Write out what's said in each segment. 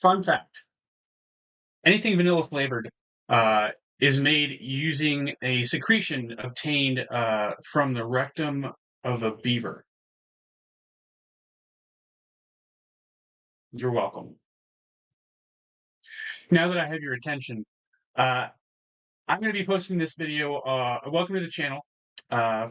Fun fact: anything vanilla flavored uh, is made using a secretion obtained from the rectum of a beaver. You're welcome. Now that I have your attention, uh, I'm going to be posting this video. Welcome to the channel.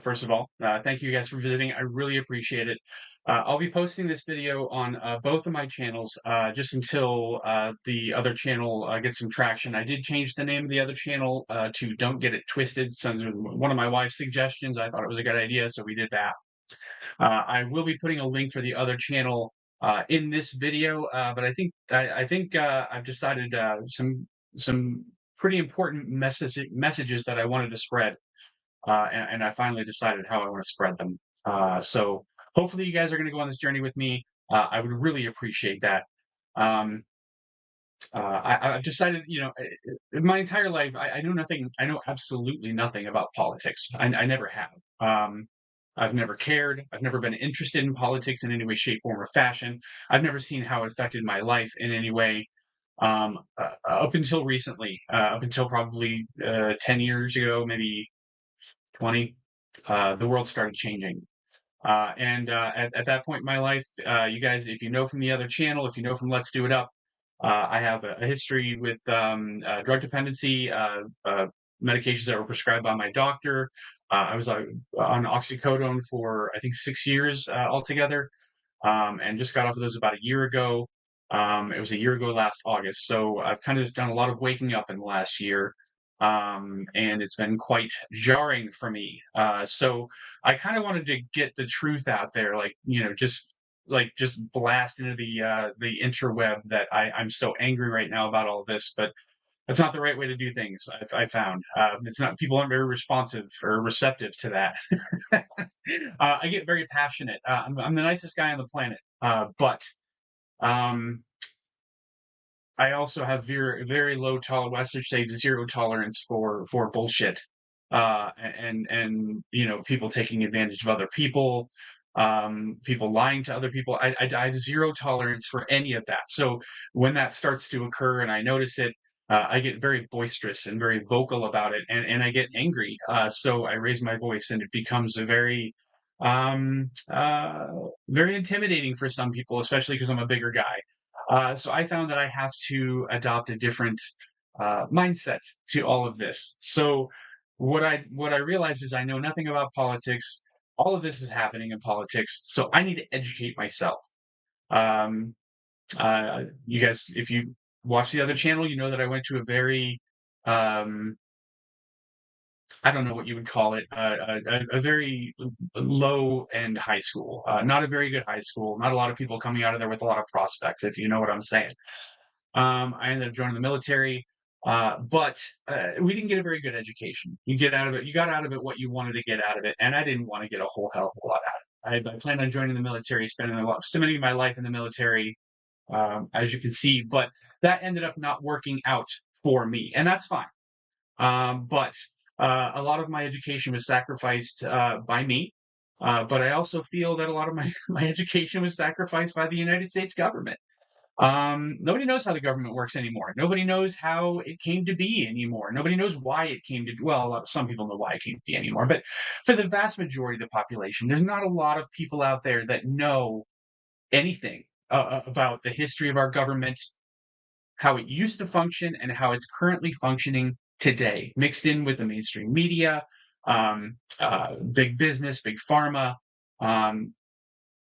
First of all, thank you guys for visiting. I really appreciate it. I'll be posting this video on both of my channels just until the other channel gets some traction. I did change the name of the other channel to Don't Get It Twisted. So one of my wife's suggestions. I thought it was a good idea, so we did that. I will be putting a link for the other channel in this video, but I think I've decided some pretty important messages that I wanted to spread, and I finally decided how I want to spread them. So hopefully you guys are going to go on this journey with me. I would really appreciate that. Um, I've decided, my entire life, I know nothing. I know absolutely nothing about politics. I never have. I've never cared. I've never been interested in politics in any way, shape, form, or fashion. I've never seen how it affected my life in any way up until recently, up until probably 10 years ago, maybe 20. The world started changing. At that point in my life, you guys, if you know from the other channel, if you know from Let's Do It Up, I have a history with drug dependency, medications that were prescribed by my doctor. I was on oxycodone for, I think, 6 years altogether, and just got off of those about a year ago. It was a year ago last August. So I've kind of done a lot of waking up in the last year. And it's been quite jarring for me. So I kind of wanted to get the truth out there, just blast into the interweb that I'm so angry right now about all of this, but that's not the right way to do things. I found it's not. People aren't very responsive or receptive to that. I get very passionate. I'm the nicest guy on the planet, but um, I also have very very low tolerance. I should say zero tolerance for bullshit, and people taking advantage of other people, people lying to other people. I have zero tolerance for any of that. So when that starts to occur and I notice it, I get very boisterous and very vocal about it, and I get angry. So I raise my voice, and it becomes a um, uh, very intimidating for some people, especially because I'm a bigger guy. So I found that I have to adopt a different mindset to all of this. So what I realized is I know nothing about politics. All of this is happening in politics, so I need to educate myself. Um, you guys, if you watch the other channel, you know that I went to a very um, I don't know what you would call it, a very low end high school, not a very good high school, not a lot of people coming out of there with a lot of prospects, if you know what I'm saying. I ended up joining the military, but we didn't get a very good education. You got out of it what you wanted to get out of it, and I didn't want to get a whole hell of a lot out of it. I planned on joining the military, spending my life in the military, as you can see, but that ended up not working out for me, and that's fine. But a lot of my education was sacrificed by me. But I also feel that a lot of my, my education was sacrificed by the United States government. Nobody knows how the government works anymore. Nobody knows how it came to be anymore. Nobody knows why it came to. Well, some people know why it came to be anymore, but for the vast majority of the population, there's not a lot of people out there that know anything about the history of our government, how it used to function, and how it's currently functioning today, mixed in with the mainstream media, big business, big pharma. Um,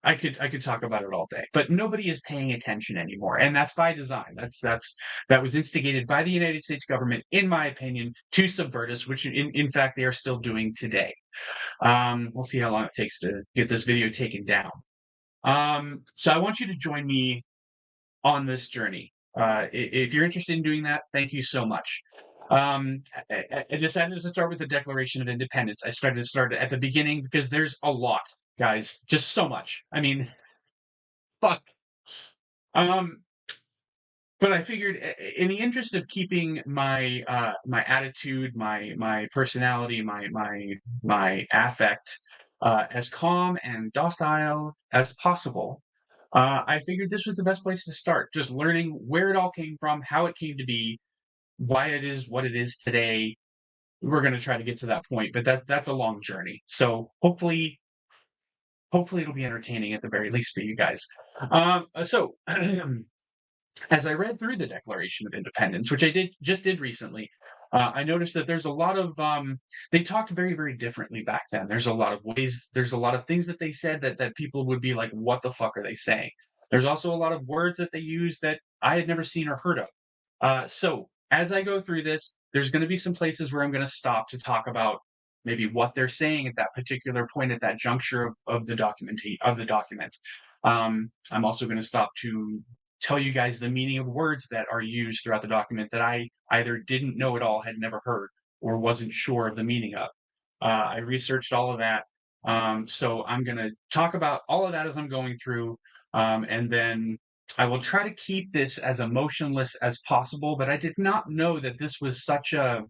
I could talk about it all day, but nobody is paying attention anymore, and that's by design. That was instigated by the United States government, in my opinion, to subvert us, which in fact they are still doing today. We'll see how long it takes to get this video taken down. So I want you to join me on this journey. If you're interested in doing that, thank you so much. I decided to start with the Declaration of Independence. I started to start at the beginning because there's a lot, guys, just so much. I mean, fuck. Um, but I figured, in the interest of keeping my my attitude, my personality, my affect as calm and docile as possible, I figured this was the best place to start, just learning where it all came from, how it came to be, why it is what it is today. We're going to try to get to that point, but that's a long journey. So hopefully it'll be entertaining at the very least for you guys. So as I read through the Declaration of Independence, which I did recently, I noticed that there's a lot of they talked very, very differently back then. There's a lot of ways, there's a lot of things that they said that people would be like, "What the fuck are they saying?" There's also a lot of words that they use that I had never seen or heard of. So as I go through this, there's going to be some places where I'm going to stop to talk about maybe what they're saying at that particular point at that juncture of the document. I'm also going to stop to tell you guys the meaning of words that are used throughout the document that I either didn't know at all, had never heard, or wasn't sure of the meaning of. I researched all of that. So I'm going to talk about all of that as I'm going through. And then I will try to keep this as emotionless as possible, but I did not know that this was such a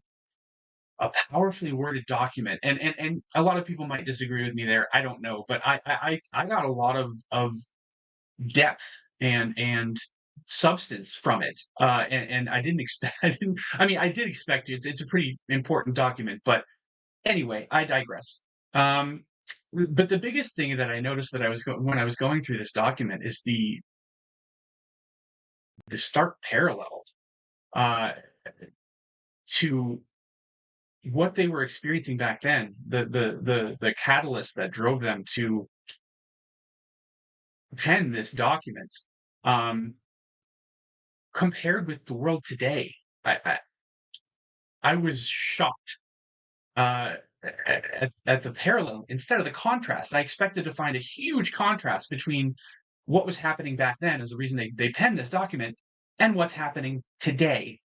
powerfully worded document. And a lot of people might disagree with me there. I don't know, but I got a lot of depth and substance from it. And I didn't expect. I mean, I did expect it. It's a pretty important document, but anyway, I digress. Um, but the biggest thing that I noticed that when I was going through this document is the stark parallel uh, to what they were experiencing back then. The catalyst that drove them to pen this document, um, compared with the world today. I was shocked uh, at the parallel instead of the contrast. I expected to find a huge contrast between what was happening back then, as the reason they penned this document, and what's happening today,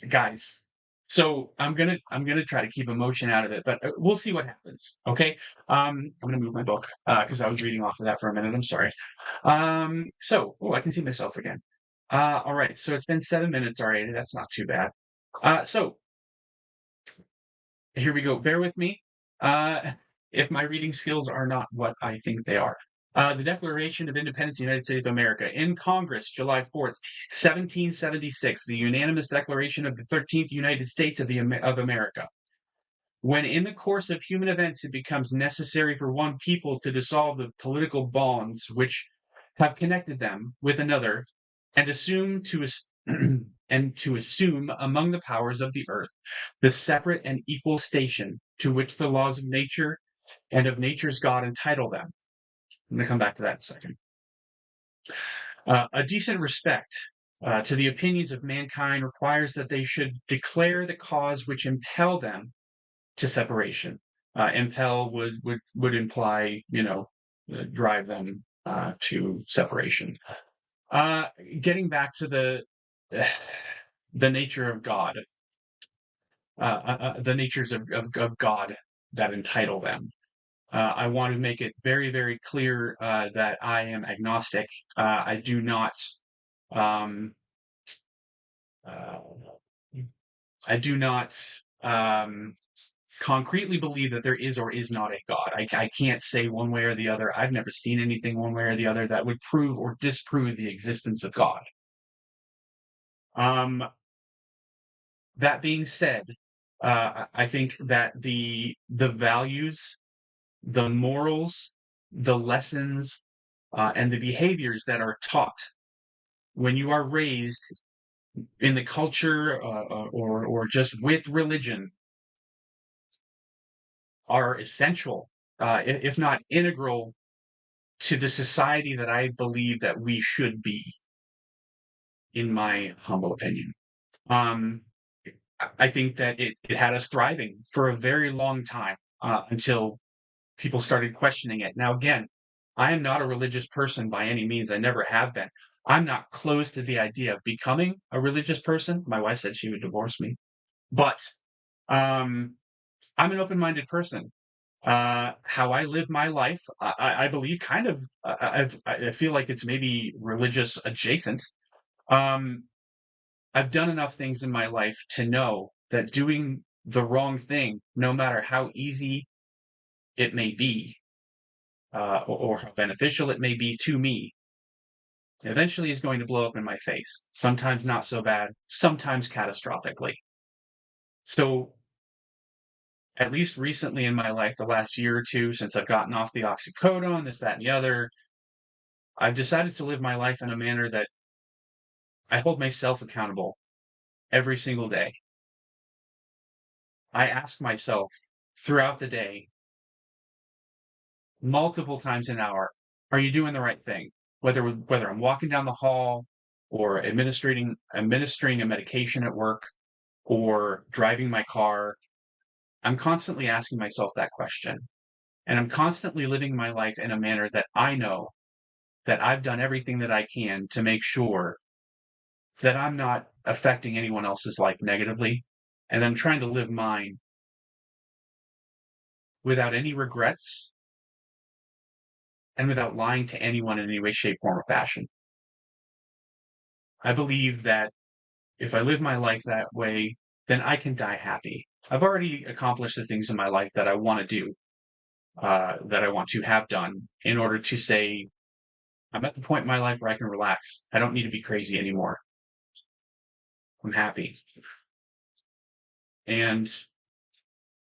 guys. So I'm gonna try to keep emotion out of it, but we'll see what happens. Okay, I'm gonna move my book because I was reading off of that for a minute. I'm sorry. I can see myself again. All right, so it's been 7 minutes already. That's not too bad. So here we go. Bear with me uh, if my reading skills are not what I think they are. The Declaration of Independence of the United States of America. In Congress, July 4th, 1776, the unanimous declaration of the 13th United States of America. When in the course of human events it becomes necessary for one people to dissolve the political bonds which have connected them with another, and and to assume among the powers of the earth the separate and equal station to which the laws of nature and of nature's God entitle them. I'm going to come back to that in a second. A decent respect to the opinions of mankind requires that they should declare the cause which impel them to separation. Impel would imply, drive them to separation. Getting back to the nature of God, the natures of God that entitle them. I want to make it very, very clear that I am agnostic. I do not. Um, uh, I do not concretely believe that there is or is not a God. I can't say one way or the other. I've never seen anything one way or the other that would prove or disprove the existence of God. Um, that being said, I think that the values, the morals, the lessons, and the behaviors that are taught when you are raised in the culture or just with religion are essential, if not integral, to the society that I believe that we should be, in my humble opinion. Um, I think that it had us thriving for a very long time until people started questioning it. Now, again, I am not a religious person by any means. I never have been. I'm not close to the idea of becoming a religious person. My wife said she would divorce me, but um, I'm an open-minded person. How I live my life, I believe, kind of. I feel like it's maybe religious adjacent. Um, I've done enough things in my life to know that doing the wrong thing, no matter how easy it may be, or how beneficial it may be to me, eventually is going to blow up in my face. Sometimes not so bad, sometimes catastrophically. So, at least recently in my life, the last year or two, since I've gotten off the oxycodone, this, that, and the other, I've decided to live my life in a manner that I hold myself accountable every single day. I ask myself throughout the day, multiple times an hour, are you doing the right thing? Whether I'm walking down the hall or administering a medication at work or driving my car, I'm constantly asking myself that question. And I'm constantly living my life in a manner that I know that I've done everything that I can to make sure that I'm not affecting anyone else's life negatively. And I'm trying to live mine without any regrets and without lying to anyone in any way, shape, form, or fashion. I believe that if I live my life that way, then I can die happy. I've already accomplished the things in my life that I want to do, that I want to have done in order to say, I'm at the point in my life where I can relax. I don't need to be crazy anymore. I'm happy. And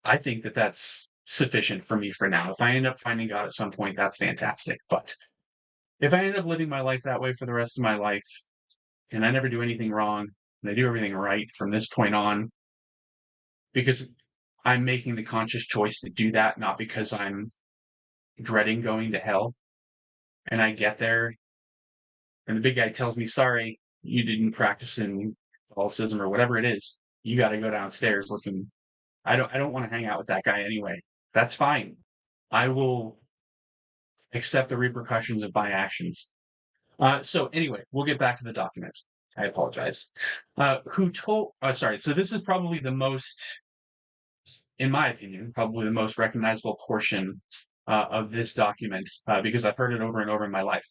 I think that that's sufficient for me for now. If I end up finding God at some point, that's fantastic. But if I end up living my life that way for the rest of my life, and I never do anything wrong, and I do everything right from this point on, because I'm making the conscious choice to do that, not because I'm dreading going to hell. And I get there, and the big guy tells me, sorry, you didn't practice in Catholicism or whatever it is. You got to go downstairs. Listen, I don't want to hang out with that guy anyway. That's fine. I will accept the repercussions of my actions. So anyway, we'll get back to the document. I apologize. Sorry. So this is probably the most, in my opinion, probably the most recognizable portion of this document because I've heard it over and over in my life.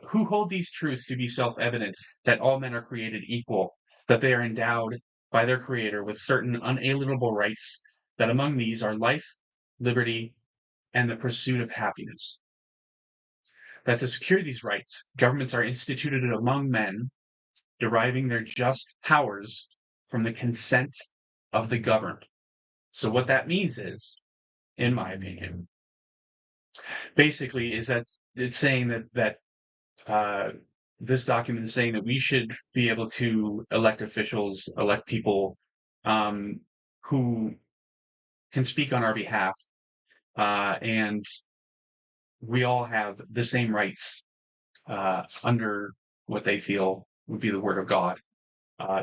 Who hold these truths to be self-evident that all men are created equal, that they are endowed by their Creator with certain unalienable rights, that among these are life, liberty, and the pursuit of happiness. That to secure these rights, governments are instituted among men, deriving their just powers from the consent of the governed. So what that means is, in my opinion, basically is that it's saying that uh, this document is saying that we should be able to elect officials, elect people um, who can speak on our behalf, and we all have the same rights under what they feel would be the word of God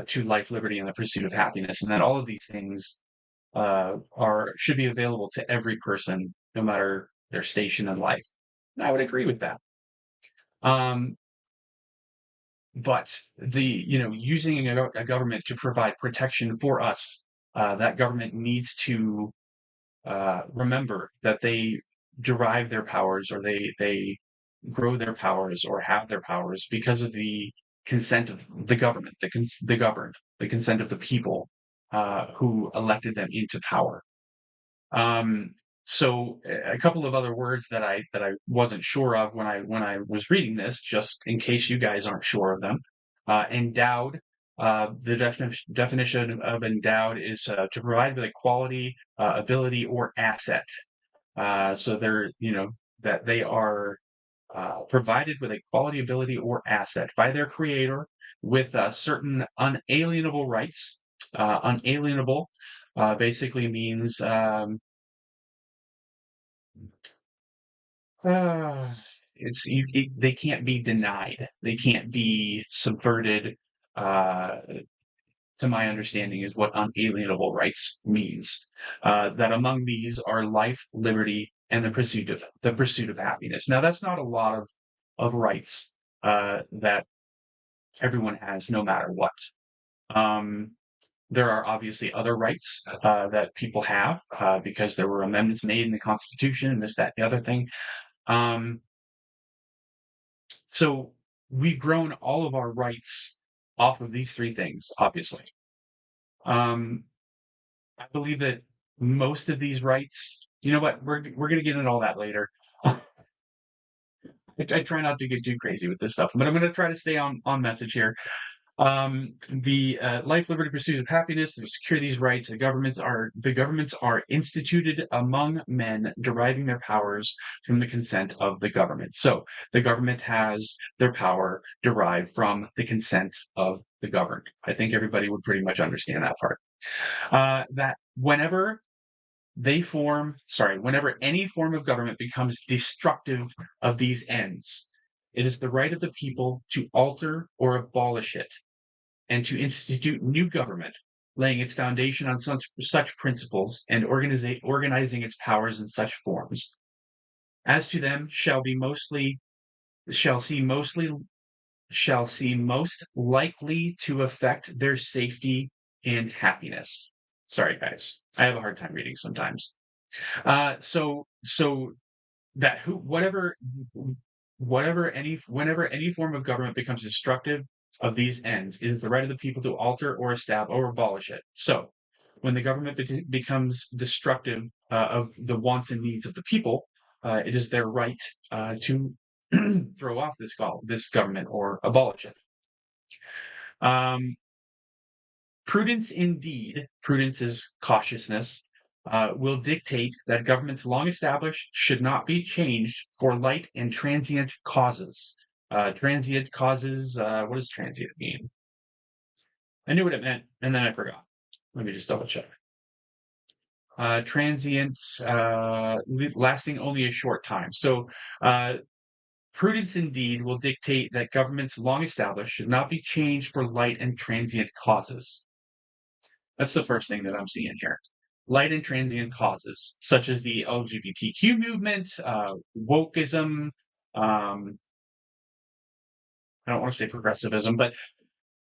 to life, liberty, and the pursuit of happiness, and that all of these things are should be available to every person, no matter their station in life. And I would agree with that. Um, but using a government to provide protection for us, that government needs to remember that they derive their powers or they grow their powers or have their powers because of the consent of the government, the governed, the consent of the people who elected them into power. Um, so a couple of other words that I wasn't sure of when I was reading this, just in case you guys aren't sure of them. Endowed. The definition of endowed is to provide with a quality, ability, or asset. So that they are provided with a quality, ability, or asset by their creator with certain unalienable rights. Unalienable basically means uh, they can't be denied. They can't be subverted. Uh, to my understanding, is what unalienable rights means. That among these are life, liberty, and the pursuit of happiness. Now, that's not a lot of rights that everyone has, no matter what. Um, there are obviously other rights that people have because there were amendments made in the Constitution and this, that, and the other thing. Um, so we've grown all of our rights off of these three things, obviously. Um, I believe that most of these rights, you know what, we're going to get into all that later. I try not to get too crazy with this stuff, but I'm going to try to stay on message here. The life, liberty, pursuit of happiness, to secure these rights, the governments are instituted among men, deriving their powers from the consent of the government. So the government has their power derived from the consent of the governed. I think everybody would pretty much understand that part. That whenever any form of government becomes destructive of these ends, it is the right of the people to alter or abolish it and to institute new government, laying its foundation on such principles and organizing its powers in such forms as to them shall see mostly shall see most likely to affect their safety and happiness. Sorry, guys, I have a hard time reading sometimes. So that who whenever any form of government becomes destructive of these ends, it is the right of the people to alter or establish or abolish it. So when the government becomes destructive of the wants and needs of the people, it is their right to throw off this government or abolish it. Um, prudence is cautiousness, will dictate that governments long established should not be changed for light and transient causes. Transient causes, what does transient mean? I knew what it meant, and then I forgot. Let me just double check. Transient, lasting only a short time. So, prudence indeed will dictate that governments long established should not be changed for light and transient causes. That's the first thing that I'm seeing here. Light and transient causes, such as the LGBTQ movement, wokeism, I don't want to say progressivism, but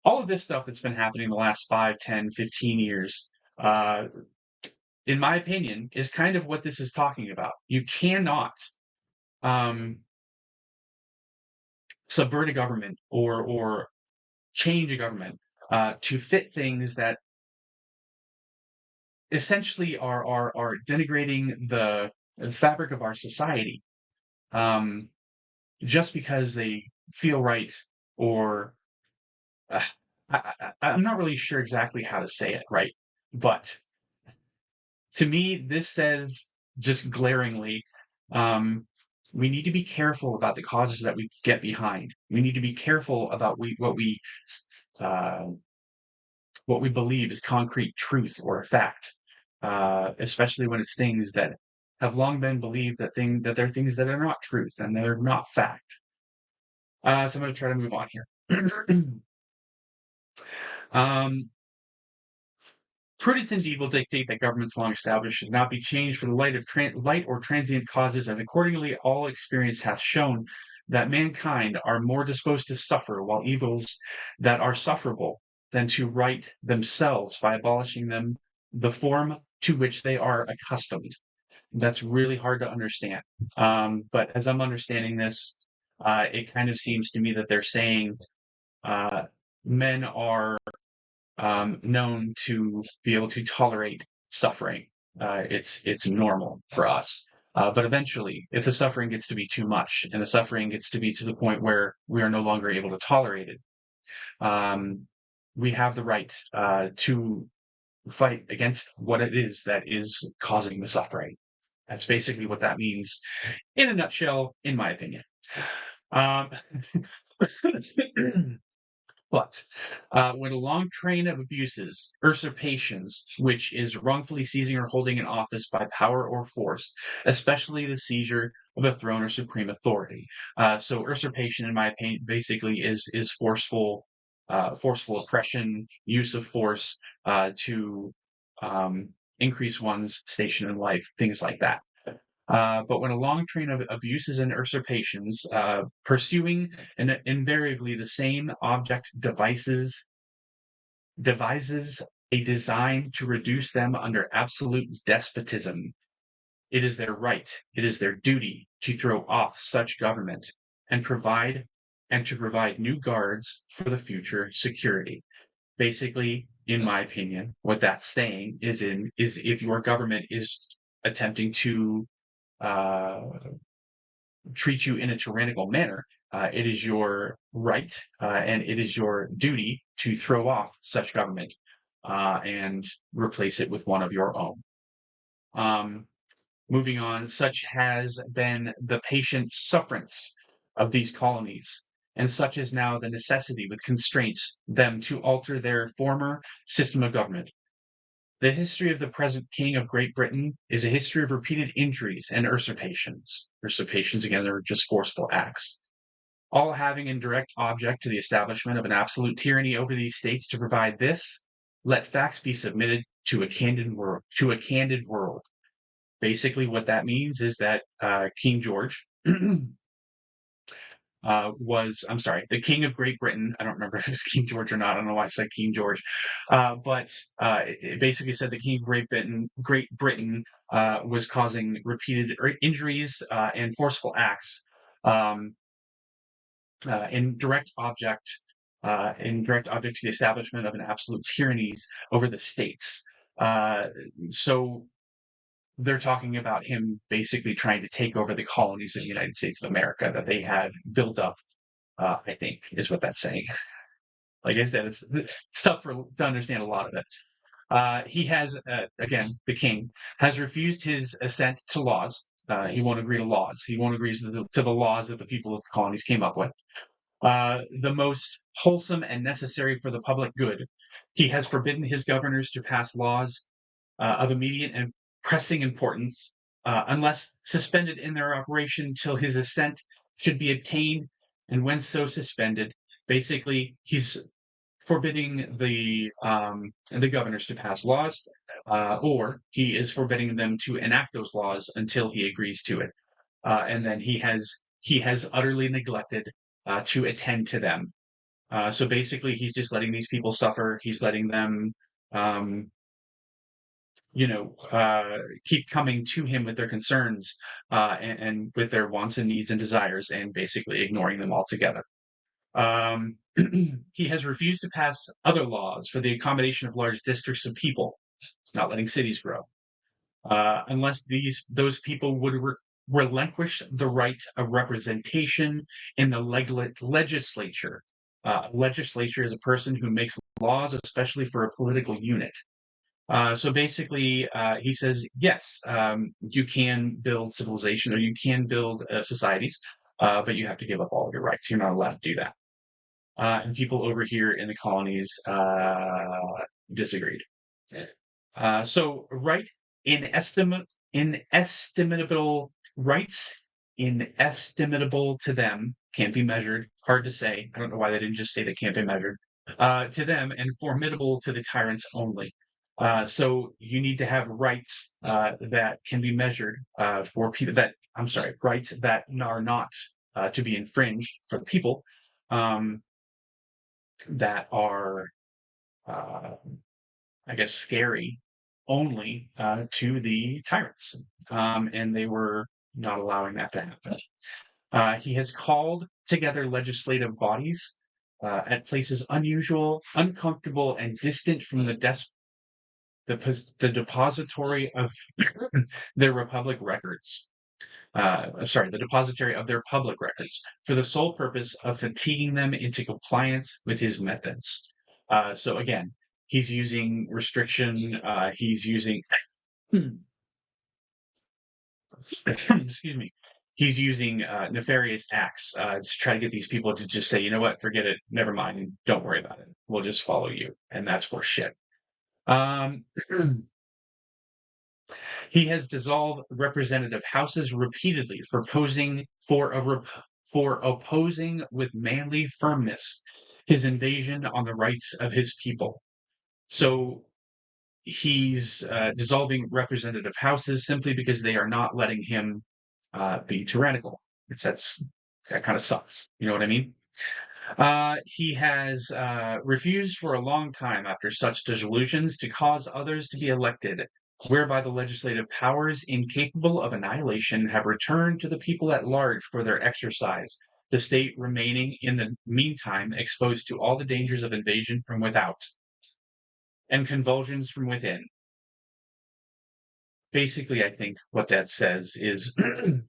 all of this stuff that's been happening the last 5, 10, 15 years, in my opinion, is kind of what this is talking about. You cannot um, subvert a government or change a government to fit things that essentially are denigrating the fabric of our society, um, just because they feel right, or uh, I'm not really sure exactly how to say it right, but to me, this says just glaringly, um, we need to be careful about the causes that we get behind. We need to be careful about uh, what we believe is concrete truth or a fact, especially when it's things that have long been believed that they're things that are not truth and they're not fact. So I'm going to try to move on here. um, Prudence indeed will dictate that governments long established should not be changed for the light or transient causes, and accordingly all experience hath shown that mankind are more disposed to suffer while evils that are sufferable than to right themselves by abolishing them the form to which they are accustomed. That's really hard to understand. But as I'm understanding this, it kind of seems to me that they're saying uh, men are known to be able to tolerate suffering. It's normal for us. But eventually, if the suffering gets to be too much, and the suffering gets to be to the point where we are no longer able to tolerate it, um, we have the right to fight against what it is that is causing the suffering. That's basically what that means in a nutshell, in my opinion. Um, But when a long train of abuses, usurpations, which is wrongfully seizing or holding an office by power or force, especially the seizure of a throne or supreme authority. So usurpation, in my opinion, basically is forceful oppression, use of force to increase one's station in life, things like that. But when a long train of abuses and usurpations, pursuing and invariably the same object devises a design to reduce them under absolute despotism, it is their right, it is their duty to throw off such government and to provide new guards for the future security. Basically, in my opinion, what that's saying is if your government is attempting to uh, treat you in a tyrannical manner, it is your right and it is your duty to throw off such government and replace it with one of your own. Um, Moving on, such has been the patient sufferance of these colonies, and such is now the necessity with constraints them to alter their former system of government. The history of the present King of Great Britain is a history of repeated injuries and usurpations. Usurpations, again, are just forceful acts, all having in direct object to the establishment of an absolute tyranny over these states. To provide this, let facts be submitted to a candid world. Basically, what that means is that King George I'm sorry, the King of Great Britain. I don't remember if it was King George or not. I don't know why I said King George, but it basically said the King of Great Britain was causing repeated injuries and forceful acts um, in direct object. In direct object to the establishment of an absolute tyrannies over the states. So they're talking about him basically trying to take over the colonies of the United States of America that they had built up, I think, is what that's saying. Like I said, it's tough to understand a lot of it. He has, again, the king has refused his assent to laws. He won't agree to laws. He won't agree to the laws that the people of the colonies came up with. The most wholesome and necessary for the public good. He has forbidden his governors to pass laws of immediate and pressing importance, unless suspended in their operation till his assent should be obtained, and when so suspended, basically he's forbidding the governors to pass laws, or he is forbidding them to enact those laws until he agrees to it, and then he has utterly neglected to attend to them. So basically, he's just letting these people suffer. He's letting them um, keep coming to him with their concerns and with their wants and needs and desires, and basically ignoring them altogether. Um, he has refused to pass other laws for the accommodation of large districts of people. He's not letting cities grow unless those people would relinquish the right of representation in the legislature. Legislature is a person who makes laws, especially for a political unit. So basically, he says, yes, you can build civilization or you can build societies, but you have to give up all of your rights. You're not allowed to do that. And people over here in the colonies disagreed. So right inestimable rights, inestimable to them, can't be measured. Hard to say. I don't know why they didn't just say they can't be measured. To them, and formidable to the tyrants only. So you need to have rights that can be measured for people that, I'm sorry, rights that are not to be infringed for the people um, that are uh, I guess, scary only to the tyrants. And they were not allowing that to happen. He has called together legislative bodies at places unusual, uncomfortable, and distant from the depository of their republic records. The depository of their public records, for the sole purpose of fatiguing them into compliance with his methods. So again, he's using restriction. He's using, excuse me, he's using nefarious acts to try to get these people to just say, you know what, forget it, never mind, don't worry about it. We'll just follow you, and that's for shit. Um, He has dissolved representative houses repeatedly for opposing with manly firmness his invasion on the rights of his people. So he's dissolving representative houses simply because they are not letting him be tyrannical. That kind of sucks. You know what I mean? He has refused for a long time after such dissolutions to cause others to be elected, whereby the legislative powers, incapable of annihilation, have returned to the people at large for their exercise, the state remaining in the meantime exposed to all the dangers of invasion from without and convulsions from within. Basically, I think what that says is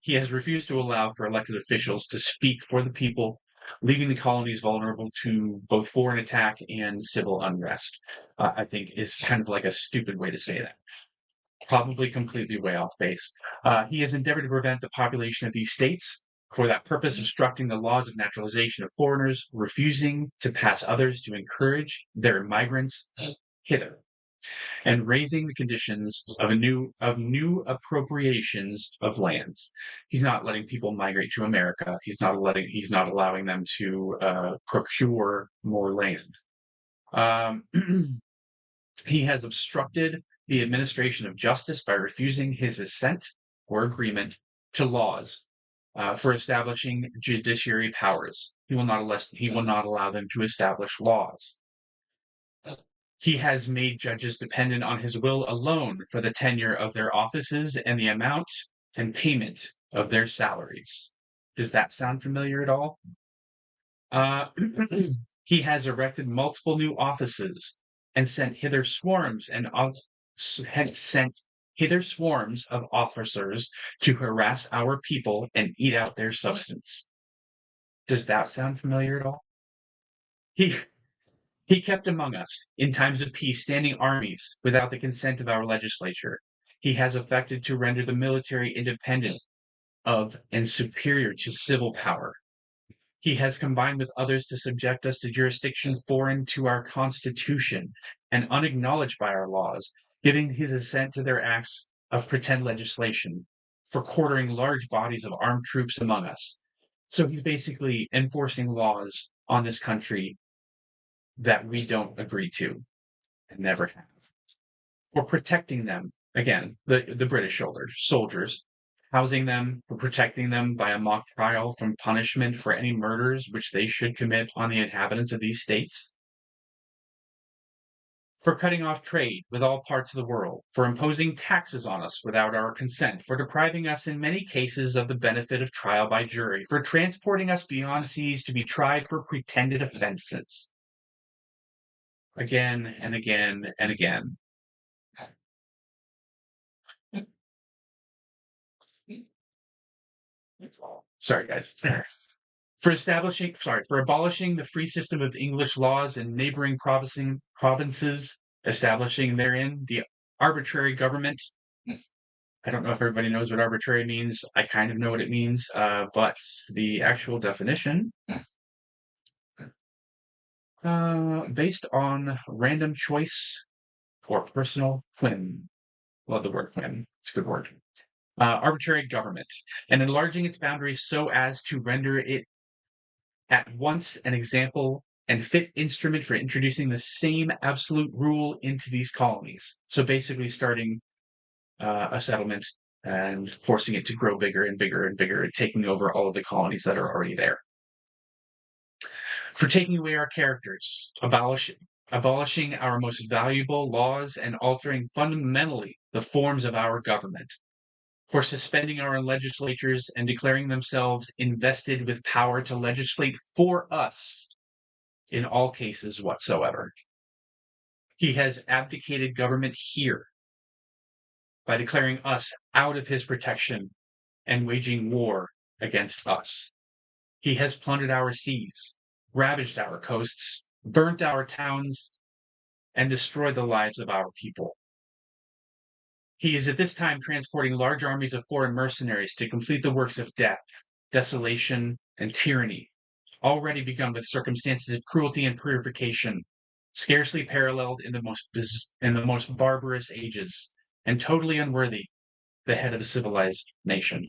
he has refused to allow for elected officials to speak for the people, leaving the colonies vulnerable to both foreign attack and civil unrest. I think is kind of like a stupid way to say that. Probably completely way off base. He has endeavored to prevent the population of these states, for that purpose, obstructing the laws of naturalization of foreigners, refusing to pass others to encourage their migrants hither, and raising the conditions of new appropriations of lands. He's not letting people migrate to America. He's not allowing them to procure more land. Um, he has obstructed the administration of justice by refusing his assent or agreement to laws for establishing judiciary powers. He will not allow them to establish laws. He has made judges dependent on his will alone for the tenure of their offices and the amount and payment of their salaries. Does that sound familiar at all? Uh, he has erected multiple new offices and sent hither swarms of officers to harass our people and eat out their substance. Does that sound familiar at all? He He kept among us, in times of peace, standing armies without the consent of our legislature. He has affected to render the military independent of and superior to civil power. He has combined with others to subject us to jurisdiction foreign to our constitution and unacknowledged by our laws, giving his assent to their acts of pretend legislation for quartering large bodies of armed troops among us. So he's basically enforcing laws on this country that we don't agree to and never have. Or protecting them, again, the British soldiers, housing them, or protecting them by a mock trial from punishment for any murders which they should commit on the inhabitants of these states, for cutting off trade with all parts of the world, for imposing taxes on us without our consent, for depriving us in many cases of the benefit of trial by jury, for transporting us beyond seas to be tried for pretended offenses. Again and again and again. Sorry, guys. For abolishing the free system of English laws in neighboring provinces, establishing therein the arbitrary government. I don't know if everybody knows what arbitrary means. I kind of know what it means, but the actual definition, based on random choice or personal whim. Love the word whim. It's a good word. Arbitrary government, and enlarging its boundaries so as to render it at once an example and fit instrument for introducing the same absolute rule into these colonies. So basically starting a settlement and forcing it to grow bigger and bigger and bigger and taking over all of the colonies that are already there. For taking away our characters, abolishing our most valuable laws and altering fundamentally the forms of our government, for suspending our legislatures and declaring themselves invested with power to legislate for us in all cases whatsoever. He has abdicated government here by declaring us out of his protection and waging war against us. He has plundered our seas, ravaged our coasts, burnt our towns, and destroyed the lives of our people. He is at this time transporting large armies of foreign mercenaries to complete the works of death, desolation, and tyranny, already begun with circumstances of cruelty and purification, scarcely paralleled in the most barbarous ages, and totally unworthy the head of a civilized nation.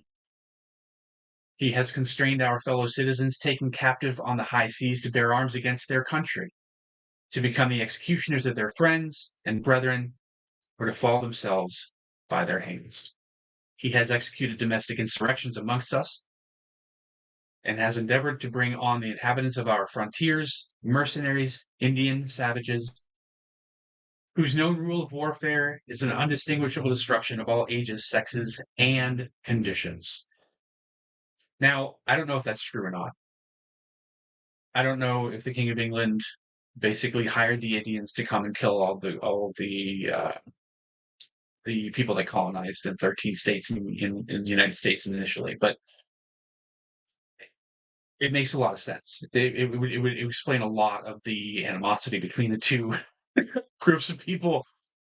He has constrained our fellow citizens taken captive on the high seas to bear arms against their country, to become the executioners of their friends and brethren, or to fall themselves by their hands. He has executed domestic insurrections amongst us, and has endeavored to bring on the inhabitants of our frontiers, mercenaries, Indian savages, whose known rule of warfare is an undistinguishable destruction of all ages, sexes, and conditions. Now, I don't know if that's true or not. I don't know if the King of England basically hired the Indians to come and kill all the the people that colonized in 13 states in the United States initially, but it makes a lot of sense. It would explain a lot of the animosity between the two groups of people.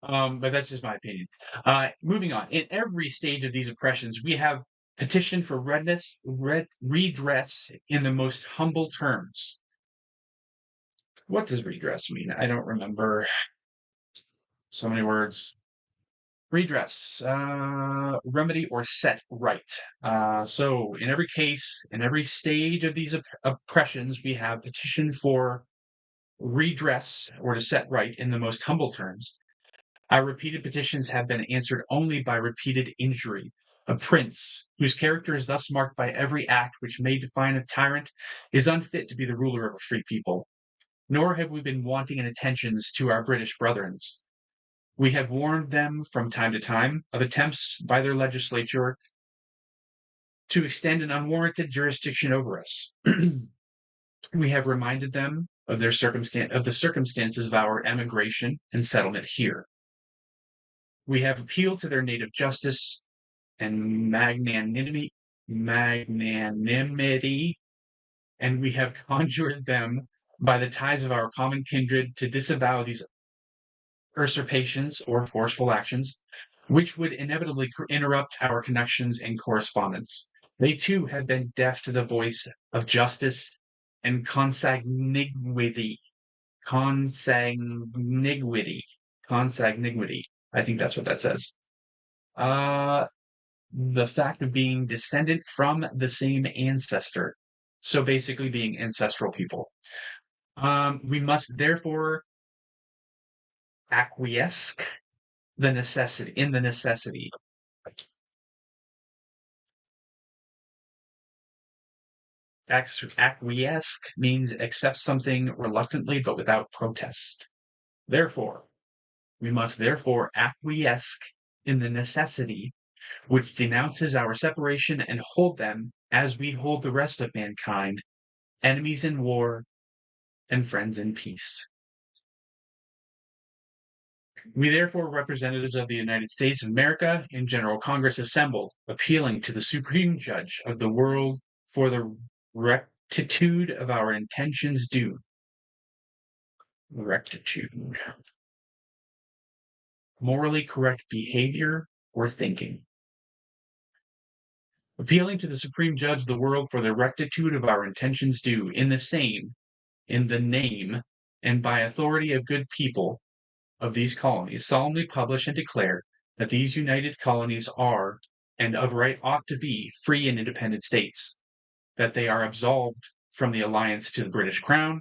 But that's just my opinion. Moving on. In every stage of these oppressions, we have petitioned for redress in the most humble terms. What does redress mean? I don't remember. So many words. Redress, remedy or set right. So in every case, in every stage of these oppressions, we have petitioned for redress or to set right in the most humble terms. Our repeated petitions have been answered only by repeated injury. A prince, whose character is thus marked by every act which may define a tyrant, is unfit to be the ruler of a free people. Nor have we been wanting in attentions to our British brethren. We have warned them from time to time of attempts by their legislature to extend an unwarranted jurisdiction over us. We have reminded them of the circumstances of our emigration and settlement here. We have appealed to their native justice and magnanimity, and we have conjured them by the ties of our common kindred to disavow these usurpations or forceful actions, which would inevitably interrupt our connections and correspondence. They too have been deaf to the voice of justice and consanguinity. Consanguinity. Consanguinity. I think that's what that says. The fact of being descended from the same ancestor. So basically being ancestral people. We must therefore acquiesce the necessity. Acquiesce means accept something reluctantly but without protest. Therefore, we must therefore acquiesce in the necessity which denounces our separation and hold them, as we hold the rest of mankind, enemies in war and friends in peace. We therefore, representatives of the United States of America in General Congress assembled, appealing to the Supreme Judge of the world for the rectitude of our intentions due. Rectitude. Morally correct behavior or thinking. Appealing to the Supreme Judge of the world for the rectitude of our intentions due, in the name, and by authority of good people of these colonies, solemnly publish and declare that these united colonies are, and of right ought to be, free and independent states, that they are absolved from the alliance to the British Crown,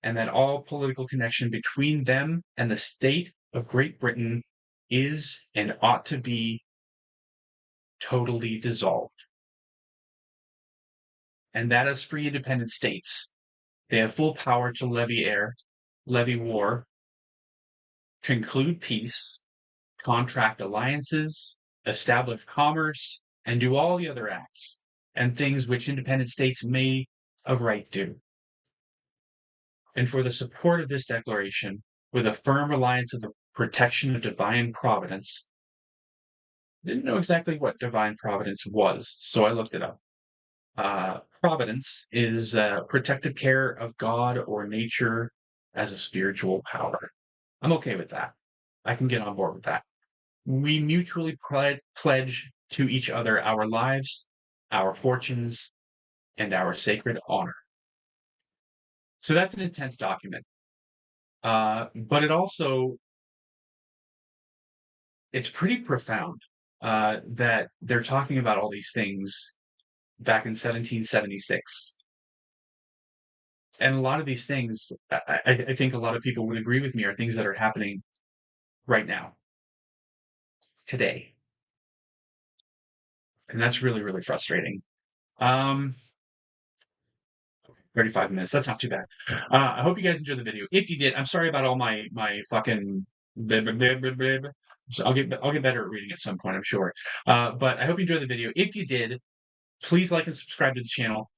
and that all political connection between them and the state of Great Britain is and ought to be totally dissolved. And that as free independent states, they have full power to levy war, conclude peace, contract alliances, establish commerce, and do all the other acts and things which independent states may of right do. And for the support of this declaration, with a firm reliance of the protection of divine providence, I didn't know exactly what divine providence was, so I looked it up. Providence is protective care of God or nature as a spiritual power. I'm okay with that. I can get on board with that. We mutually pledge to each other our lives, our fortunes, and our sacred honor. So that's an intense document. But it's pretty profound that they're talking about all these things back in 1776. And a lot of these things, I think a lot of people would agree with me, are things that are happening right now, today. And that's really, really frustrating. 35 minutes. That's not too bad. I hope you guys enjoyed the video. If you did, I'm sorry about all my fucking blib, blib, blib, blib. So I'll get better at reading at some point, I'm sure. But I hope you enjoyed the video. If you did, please like and subscribe to the channel.